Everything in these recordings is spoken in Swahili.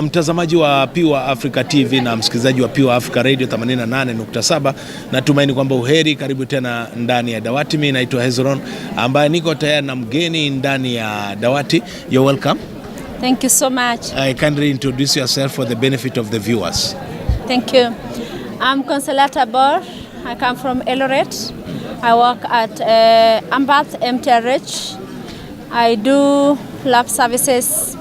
Mtazamaji wa Pure Africa TV na msikilizaji wa Pure Africa Radio 88.7, natumaini kwamba uheri. Karibu tena ndani ya dawati. Mimi naitwa Hezron ambaye niko tayari na mgeni ndani ya dawati. You're welcome. Thank you so much. I kindly introduce yourself for the benefit of the viewers. Thank you. I'm Consolata Borr. I come from Eldoret. I work at Ambath MTRH. I do lab services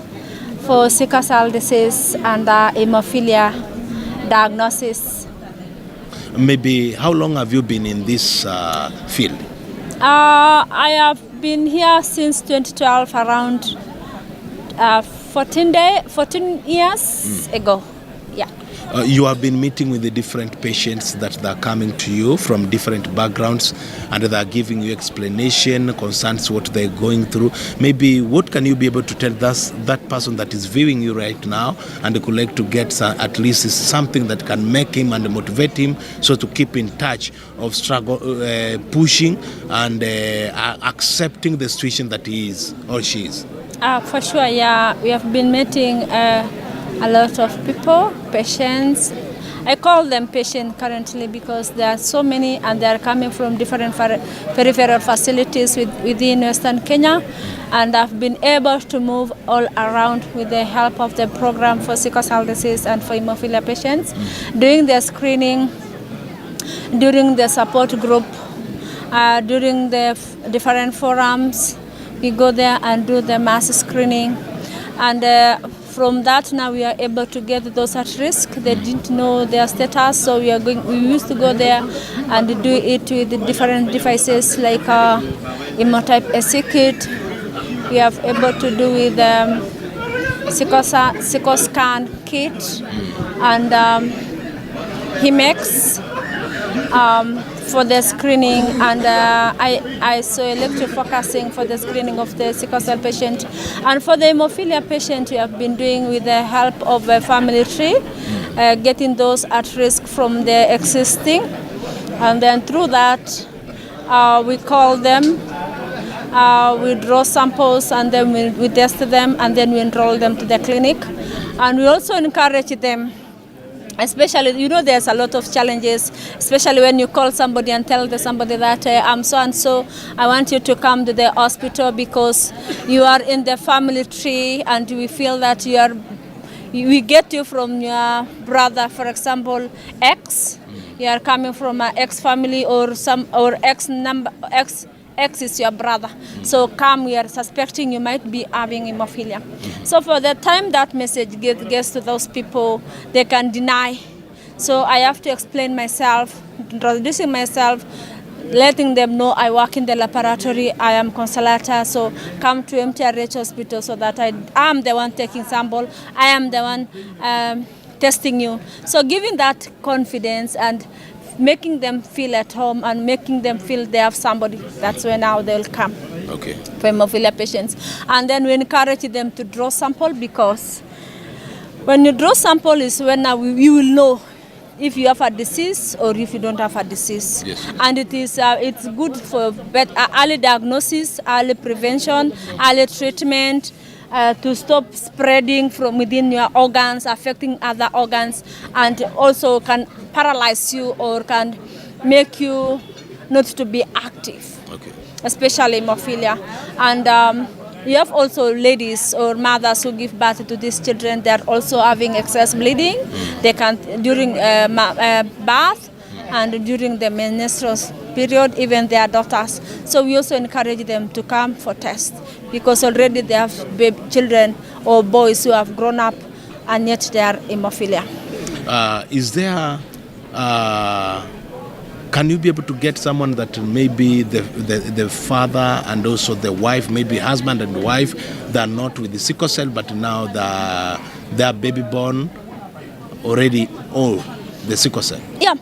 for sickle cell disease and hemophilia diagnosis. Maybe how long have you been in this field? I have been here since 2012, around 14 years ago. Yeah. You have been meeting with the different patients that are coming to you from different backgrounds, and they are giving you explanation concerns what they're going through. Maybe what can you be able to tell that person that is viewing you right now and could like to get at least something that can make him and motivate him so to keep in touch of struggle, pushing and accepting the situation that he is or she is? For sure, yeah. We have been meeting a lot of people, patients. I call them patients currently because there are so many and they are coming from different peripheral facilities within Western Kenya, and I've been able to move all around with the help of the program for sickle cell disease and for hemophilia patients, doing the screening, during the support group, during the different forums. We go there and do the mass screening, and from that now we are able to get those at risk. They didn't know their status, so we used to go there and do it with the different devices like Hemotype AC kit. We are able to do with sickle scan kit and Hemex for the screening, and I saw electrofocusing for the screening of the sickle cell patient. And for the hemophilia patient, we have been doing with the help of a family tree, getting those at risk from the existing. And then through that, we call them, we draw samples, and then we test them, and then we enroll them to the clinic. And we also encourage them, especially, there's a lot of challenges, especially when you call somebody and tell somebody that I'm so-and-so, I want you to come to the hospital because you are in the family tree, and we feel that we get you from your brother, for example, X. You are coming from an X family or X is your brother. So come, we are suspecting you might be having hemophilia. So for the time that message gets to those people, they can deny. So I have to explain myself, introducing myself, letting them know I work in the laboratory, I am Consolata, so come to MTRH hospital so that I am the one taking sample, I am the one testing you. So giving that confidence and making them feel at home and making them feel they have somebody, that's when now they'll come. Okay. For hemophilia patients. And then we encourage them to draw sample, because when you draw sample is when now you will know if you have a disease or if you don't have a disease. Yes. And it's good for early diagnosis, early prevention, early treatment, to stop spreading from within your organs, affecting other organs, and also can paralyze you or can make you not to be active. Okay. Especially hemophilia. And you have also ladies or mothers who give birth to these children. They are also having excess bleeding. They can during birth and during the menstrual period, even their daughters. So we also encourage them to come for tests, because already they have children or boys who have grown up and yet they are hemophilia. Is there, can you be able to get someone that maybe the father and also the wife, maybe husband and wife, they are not with the sickle cell, but now they are baby born already old, the sickle cell? Yeah.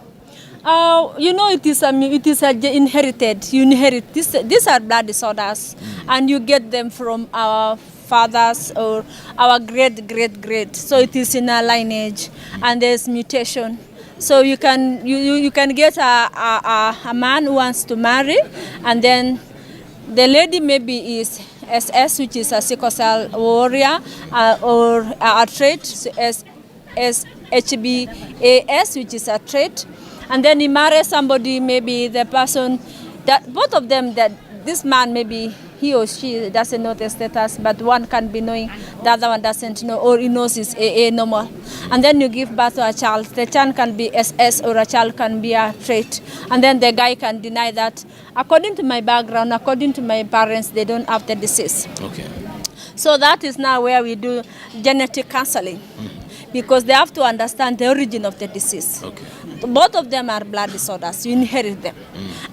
It is inherited. You inherit these are blood disorders, and you get them from our fathers or our great. So it is in a lineage, and there's mutation. So you can get a man who wants to marry, and then the lady maybe is SS, which is a sickle cell warrior, or a trait, HBAS, which is a trait. And then he marries somebody, maybe the person, that both of them, that this man maybe he or she doesn't know the status, but one can be knowing, the other one doesn't know, or he knows it's AA normal. And then you give birth to a child. The child can be SS or a child can be a trait. And then the guy can deny that, according to my background, according to my parents, they don't have the disease. Okay. So that is now where we do genetic counseling, because they have to understand the origin of the disease. Okay. Both of them are blood disorders. You inherit them.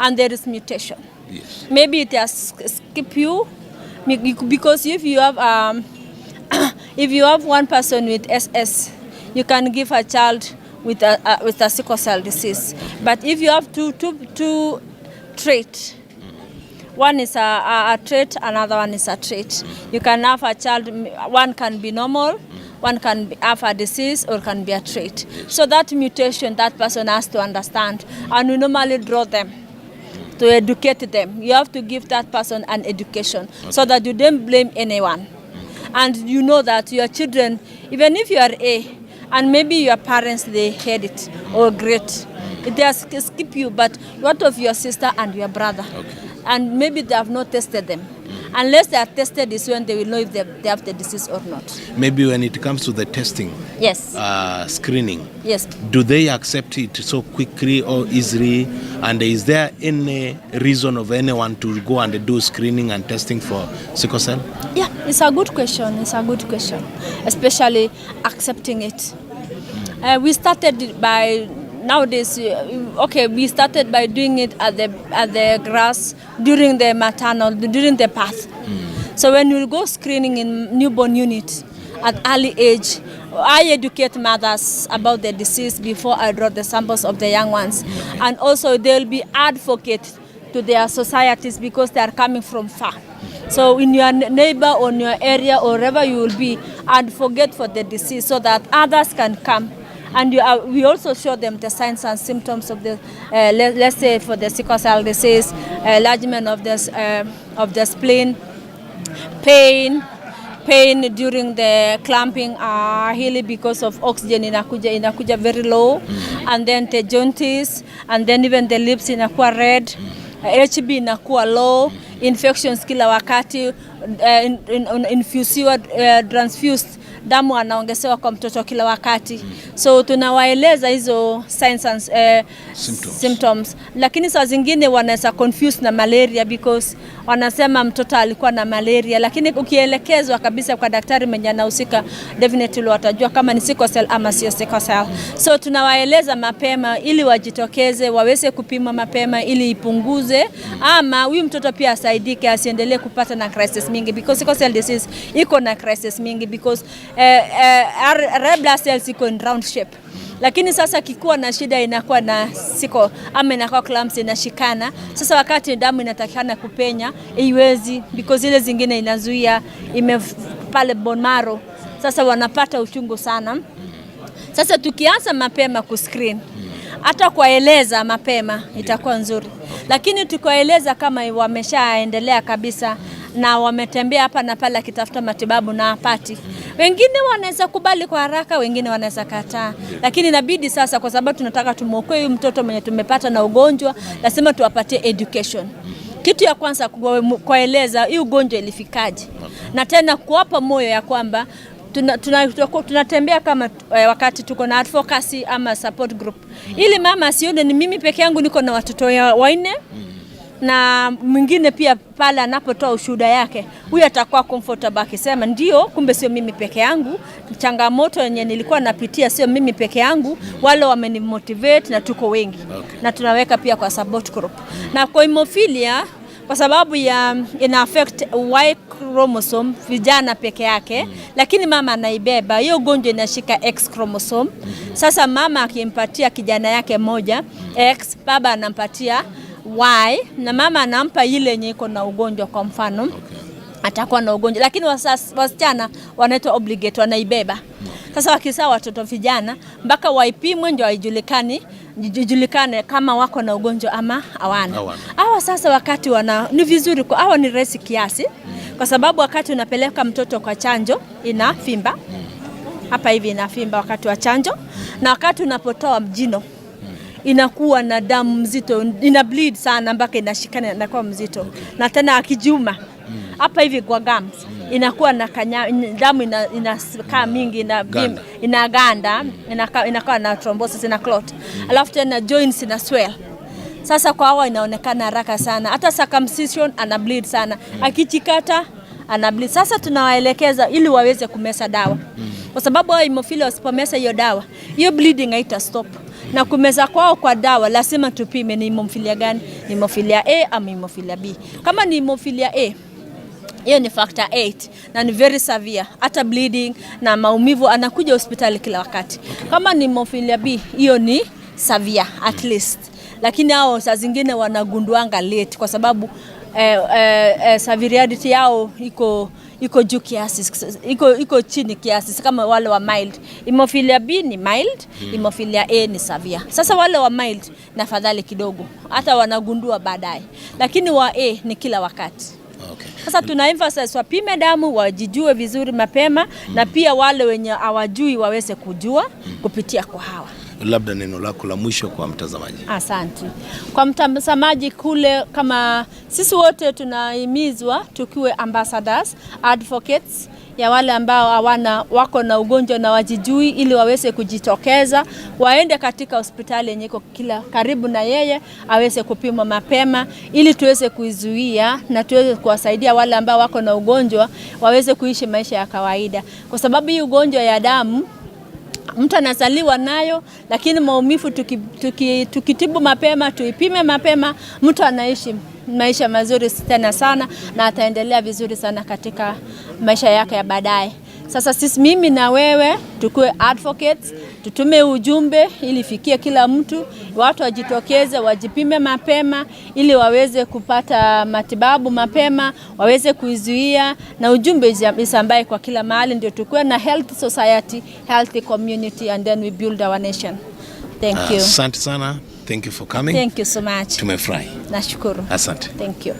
And there is mutation. Yes. Maybe it has skipped you, because if you have if you have one person with SS, you can give a child with a sickle cell disease. But if you have two traits, one is a trait, another one is a trait, you can have a child, one can be normal, one can have a disease, or can be a trait. So that mutation, that person has to understand, and we normally draw them to educate them. You have to give that person an education, so that you don't blame anyone. And you know that your children, even if you are A, and maybe your parents, they had it, or great, it has skipped you, but what of your sister and your brother? Okay. And maybe they have not tested them. Unless they are tested is when they will know if they have the disease or not. Maybe when it comes to the testing, yes, screening, yes, do they accept it so quickly or easily? And is there any reason of anyone to go and do screening and testing for sickle cell? Yeah, it's a good question. It's a good question, especially accepting it. We started by nowadays. Okay, we started by doing it at the grass during the birth. So when you go screening in newborn unit at early age, I educate mothers about the disease before I draw the samples of the young ones, and also they'll be advocates to their societies because they are coming from far. So in your neighbor or in your area or wherever you will be, advocate for the disease so that others can come. And we also show them the signs and symptoms of the, let's say for the sickle cell disease, enlargement of the spleen, pain during the clamping, healing because of oxygen inakuja very low, and then the jaundice, and then even the lips inakuwa red, HB inakuwa low, infections kila wakati, transfused damu anaongezewa kwa mtoto kila wakati. So tunawaeleza hizo signs and symptoms. Lakini saa zingine wanaweza confuse na malaria, because wanasema mtoto alikuwa na malaria, lakini ukielekezwa kabisa kwa daktari mwenye anahusika, definitely watajua kama ni sickle cell ama sio sickle cell. So tunawaeleza mapema ili wajitokeze, waweze kupima mapema ili ipunguze, ama huyu mtoto pia asaidike asiendelee kupata na crisis mingi, because sickle cell disease iko na crisis mingi, because red blood cells iko in round shape. Lakini sasa kikuwa na shida inakuwa na sickle ama inakuwa clamps inashikana. Sasa wakati damu inatakikana kupenya, haiwezi, because ile zingine inazuia pale bone marrow. Sasa wanapata uchungu sana. Sasa tukianza mapema kuscreen, hata kueleza mapema itakuwa nzuri. Lakini tukaeleza kama wameshaendelea kabisa na wametembea hapa na pale kitafuta matibabu na hapati, wengine wanaweza kubali kwa haraka, wengine wanaweza kataa. Lakini inabidi sasa, kwa sababu tunataka tumuokoe huyu mtoto mwenye tumepata na ugonjwa, lazima tuwapatie education. Kitu ya kwanza kueleza hii ugonjwa ilifikaje, na tena kuwapa moyo ya kwamba tunatembea kama wakati tuko na advocacy ama support group, ili mama asione ni mimi peke yangu niko na watoto wanne, na mwingine pia pale anapotoa ushuhuda yake, huyu atakuwa comfortable akisema ndio, kumbe sio mimi peke yangu, changamoto yenye nilikuwa napitia sio mimi peke yangu, wale wamenimotivate na tuko wengi. Na tunaweka pia kwa support group. Na kwa hemophilia, kwa sababu ina affect Y chromosome vijana peke yake, lakini mama anaibeba hiyo ugonjwa, inashika X chromosome. Sasa mama akimpatia kijana yake moja X, baba anampatia Y, na mama anampa ile yenye iko na ugonjwa. Kwa mfano atakuwa na ugonjwa, lakini wasichana wanaitwa obligate, wanaibeba. Sasa wakizaa watoto vijana, mpaka waipimwe ndio ijulikane kama wako na ugonjwa ama hawana. Hawa sasa wakati ni vizuri kwa hawa ni resi kiasi, Kwa sababu wakati unapeleka mtoto kwa chanjo inafimba. Hapa hivi inafimba wakati wa chanjo, na wakati unapotoa jino inakuwa na damu mzito, ina bleed sana mpaka inashikana na kwa mzito. Na tena akijuma hapa hivi kwa gums inakuwa na damu inakaa mingi, inaganda, inakuwa na thrombosis, ina clot. Alafu tena joints ina swell. Sasa kwa hawa inaonekana haraka sana. Hata circumcision ana bleed sana. Akichikata ana bleed. Sasa tunawaelekeza ili waweze kumeza dawa. Kwa sababu hemophilia wasipomeza hiyo dawa, hiyo bleeding haita stop. Na kumeza kwao kwa dawa lazima tupime ni hemophilia gani, hemophilia A ama hemophilia B. Kama ni hemophilia A, hiyo ni factor 8 na ni very severe, hata bleeding na maumivu, anakuja hospitali kila wakati. Kama ni hemophilia B, hiyo ni severe at least. Lakini hao saa zingine wanagunduanga late kwa sababu severity yao iko juu kiasi, iko chini kiasi, kama wale wa mild. Hemophilia B ni mild, hemophilia A ni severe. Sasa wale wa mild na fadhali kidogo, hata wanagundua baadaye. Lakini wa A ni kila wakati. Okay. Sasa tuna emphasize wapime damu, wajijue vizuri mapema, na pia wale wenye hawajui waweze kujua kupitia kwa hawa. Labda neno lako la mwisho kwa mtazamaji. Asante. Kwa mtazamaji kule, kama sisi wote tunahimizwa tukiwe ambassadors, advocates ya wale ambao wako na ugonjwa na wajijui, ili waweze kujitokeza, waende katika hospitali yenye iko karibu na yeye, aweze kupimwa mapema ili tuweze kuizuia na tuweze kuwasaidia wale ambao wako na ugonjwa waweze kuishi maisha ya kawaida. Kwa sababu hii ugonjwa ya damu mtu anazaliwa nayo, lakini maumivu tukitibu mapema, tuipime mapema, mtu anaishi maisha mazuri tena sana na ataendelea vizuri sana katika maisha yake ya baadaye. Sasa sisi, mimi na wewe, tukue advocates, tutume ujumbe ili fikie kila mtu, watu wajitokeze, wajipime mapema ili waweze kupata matibabu mapema, waweze kuizuia, na ujumbe isambae kwa kila mahali, ndio tukue na health society, healthy community, and then we build our nation. Thank you. Asante sana. Thank you for coming. Thank you so much. Tumefurahi. Nashukuru. Asante. Thank you.